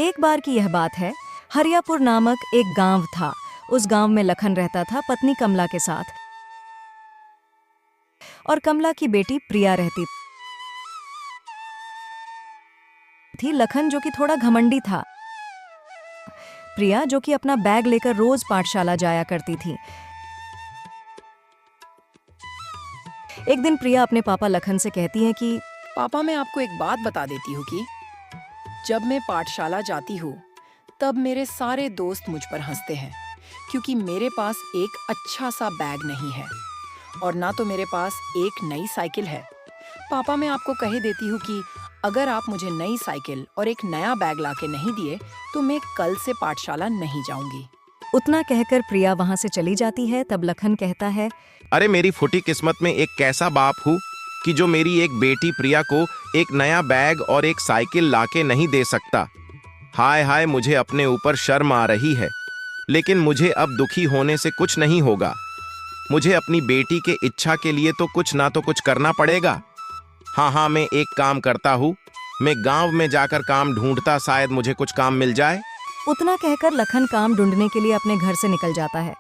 एक बार की यह बात है। हरियापुर नामक एक गांव था। उस गांव में लखन रहता था पत्नी कमला के साथ, और कमला की बेटी प्रिया रहती थी। लखन जो कि थोड़ा घमंडी था, प्रिया जो कि अपना बैग लेकर रोज पाठशाला जाया करती थी। एक दिन प्रिया अपने पापा लखन से कहती है कि पापा, मैं आपको एक बात बता देती हूँ कि जब मैं पाठशाला जाती हूँ तब मेरे सारे दोस्त मुझ पर हंसते हैं, क्योंकि मेरे पास एक अच्छा सा बैग नहीं है और ना तो मेरे पास एक नई साइकिल है। पापा, मैं आपको कह देती हूँ कि अगर आप मुझे नई साइकिल और एक नया बैग लाके नहीं दिए तो मैं कल से पाठशाला नहीं जाऊंगी। उतना कहकर प्रिया वहां से चली जाती है। तब लखन कहता है, अरे मेरी फुटी किस्मत में एक कैसा बाप हूँ कि जो मेरी एक बेटी प्रिया को एक नया बैग और एक साइकिल लाके नहीं दे सकता। हाय हाय, मुझे अपने ऊपर शर्म आ रही है। लेकिन मुझे अब दुखी होने से कुछ नहीं होगा। मुझे अपनी बेटी के इच्छा के लिए तो कुछ ना तो कुछ करना पड़ेगा। हाँ, मैं एक काम करता हूँ, मैं गांव में जाकर काम ढूंढता, शायद मुझे कुछ काम मिल जाए। उतना कहकर लखन काम ढूंढने के लिए अपने घर से निकल जाता है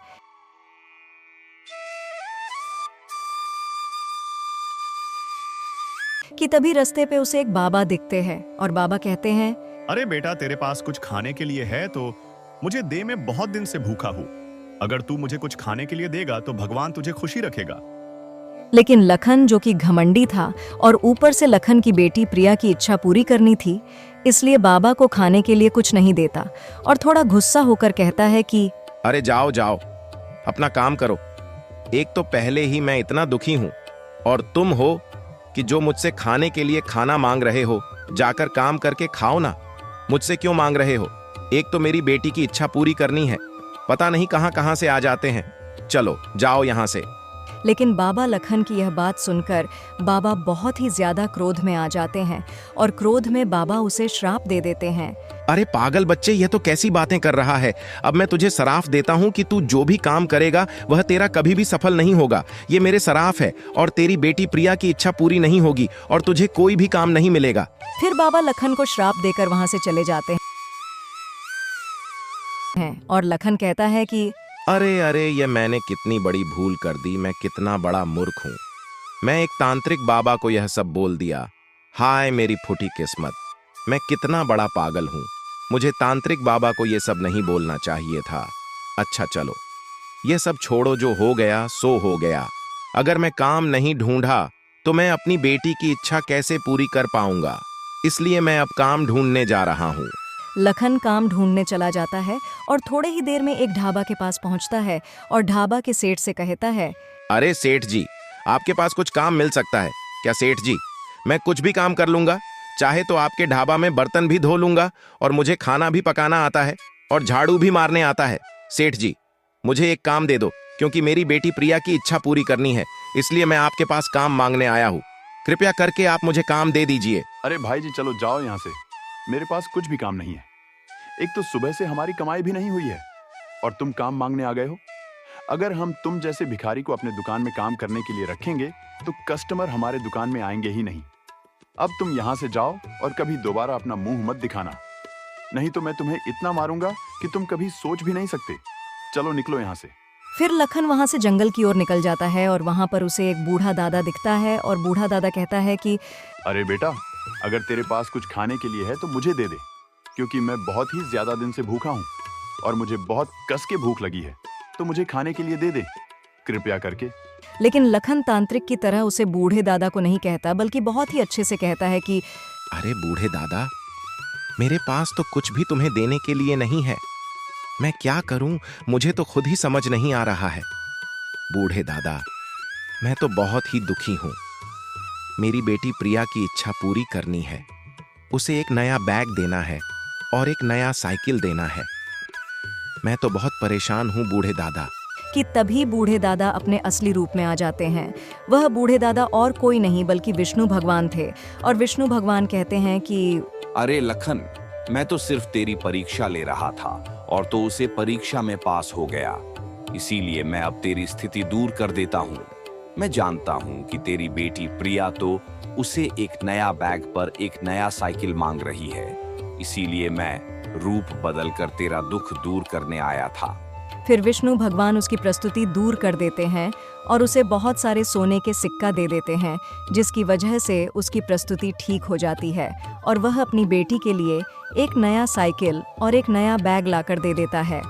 कि तभी रास्ते पे उसे एक बाबा दिखते हैं और बाबा कहते हैं, अरे बेटा, तेरे पास कुछ खाने के लिए है तो मुझे दे, मैं बहुत दिन से भूखा हूँ। अगर तू मुझे कुछ खाने के लिए देगा तो भगवान तुझे खुशी रखेगा। लेकिन लखन जो कि घमंडी था और ऊपर से लखन की बेटी प्रिया की इच्छा पूरी करनी थी, इसलिए बाबा को खाने के लिए कुछ नहीं देता और थोड़ा गुस्सा होकर कहता है कि अरे जाओ जाओ, अपना काम करो। एक तो पहले ही मैं इतना दुखी हूँ और तुम हो कि जो मुझसे खाने के लिए खाना मांग रहे हो। जाकर काम करके खाओ ना, मुझसे क्यों मांग रहे हो? एक तो मेरी बेटी की इच्छा पूरी करनी है, पता नहीं कहां कहां से आ जाते हैं। चलो जाओ यहां से। लेकिन बाबा लखन की यह बात सुनकर बाबा बहुत ही ज्यादा क्रोध में आ जाते हैं और क्रोध में बाबा उसे श्राप दे देते हैं। अरे पागल बच्चे, ये तो कैसी बातें कर रहा है। अब मैं तुझे सराफ देता हूँ कि तू जो भी काम करेगा वह तेरा कभी भी सफल नहीं होगा। ये मेरे सराफ है और तेरी बेटी प्रिया की इच्छा पूरी नहीं होगी और तुझे कोई भी काम नहीं मिलेगा। फिर बाबा लखन को श्राप देकर वहां से चले जाते हैं और लखन कहता है कि अरे ये मैंने कितनी बड़ी भूल कर दी। मैं कितना बड़ा मूर्ख हूँ। मैं एक तांत्रिक बाबा को यह सब बोल दिया। हाय मेरी फुटी किस्मत, मैं कितना बड़ा पागल हूँ। मुझे तांत्रिक बाबा को यह सब नहीं बोलना चाहिए था। अच्छा चलो, ये सब छोड़ो, जो हो गया सो हो गया। अगर मैं काम नहीं ढूंढा तो मैं अपनी बेटी की इच्छा कैसे पूरी कर पाऊंगा? इसलिए मैं अब काम ढूंढने जा रहा हूँ। लखन काम ढूंढने चला जाता है और थोड़े ही देर में एक ढाबा के पास पहुंचता है और ढाबा के सेठ से कहता है, अरे सेठ जी, आपके पास कुछ काम मिल सकता है क्या? सेठ जी, मैं कुछ भी काम कर लूंगा। चाहे तो आपके ढाबा में बर्तन भी धो लूंगा और मुझे खाना भी पकाना आता है और झाड़ू भी मारने आता है। सेठ जी, मुझे एक काम दे दो, क्योंकि मेरी बेटी प्रिया की इच्छा पूरी करनी है, इसलिए मैं आपके पास काम मांगने आया हूँ। कृपया करके आप मुझे काम दे दीजिए। अरे भाई जी, चलो जाओ यहाँ से, मेरे पास कुछ भी काम नहीं है। एक तो सुबह से हमारी कमाई भी नहीं हुई है और तुम काम मांगने आ गए हो। अगर हम तुम जैसे भिखारी को अपने दुकान में काम करने के लिए रखेंगे तो कस्टमर हमारे दुकान में आएंगे ही नहीं। अब तुम यहाँ से जाओ और कभी दोबारा अपना मुंह मत दिखाना, नहीं तो मैं तुम्हें इतना मारूंगा कि तुम कभी सोच भी नहीं सकते। चलो निकलो यहाँ से। फिर लखन वहां से जंगल की ओर निकल जाता है और वहां पर उसे एक बूढ़ा दादा दिखता है और बूढ़ा दादा कहता है कि अरे बेटा, अगर तेरे पास कुछ खाने के लिए है तो मुझे दे दे, क्योंकि मैं बहुत ही ज्यादा दिन से भूखा हूँ और मुझे बहुत कस के भूख लगी है, तो मुझे खाने के लिए दे दे कृपया करके। लेकिन लखन तांत्रिक की तरह उसे बूढ़े दादा को नहीं कहता, बल्कि बहुत ही अच्छे से कहता है कि अरे बूढ़े दादा, मेरे पास तो कुछ भी तुम्हें देने के लिए नहीं है। मैं क्या करूं, मुझे तो खुद ही समझ नहीं आ रहा है। बूढ़े दादा, मैं तो बहुत ही दुखी हूं। मेरी बेटी प्रिया की इच्छा पूरी करनी है। उसे एक नया बैग देना है और एक नया साइकिल देना है। मैं तो बहुत परेशान हूं बूढ़े दादा। कि तभी बूढ़े दादा अपने असली रूप में आ जाते हैं। वह बूढ़े दादा और कोई नहीं बल्कि विष्णु भगवान थे और विष्णु भगवान कहते हैं कि अरे लखन, मैं तो सिर्फ तेरी परीक्षा ले रहा था और तो उसे परीक्षा में पास हो गया, इसीलिए मैं अब तेरी स्थिति दूर कर देता हूँ। मैं जानता हूँ कि तेरी बेटी प्रिया तो उसे एक नया बैग पर एक नया साइकिल मांग रही है, इसीलिए मैं रूप बदलकर तेरा दुख दूर करने आया था। फिर विष्णु भगवान उसकी प्रस्तुति दूर कर देते हैं और उसे बहुत सारे सोने के सिक्का दे देते हैं, जिसकी वजह से उसकी प्रस्तुति ठीक हो जाती है और वह अपनी बेटी के लिए एक नया साइकिल और एक नया बैग लाकर दे देता है।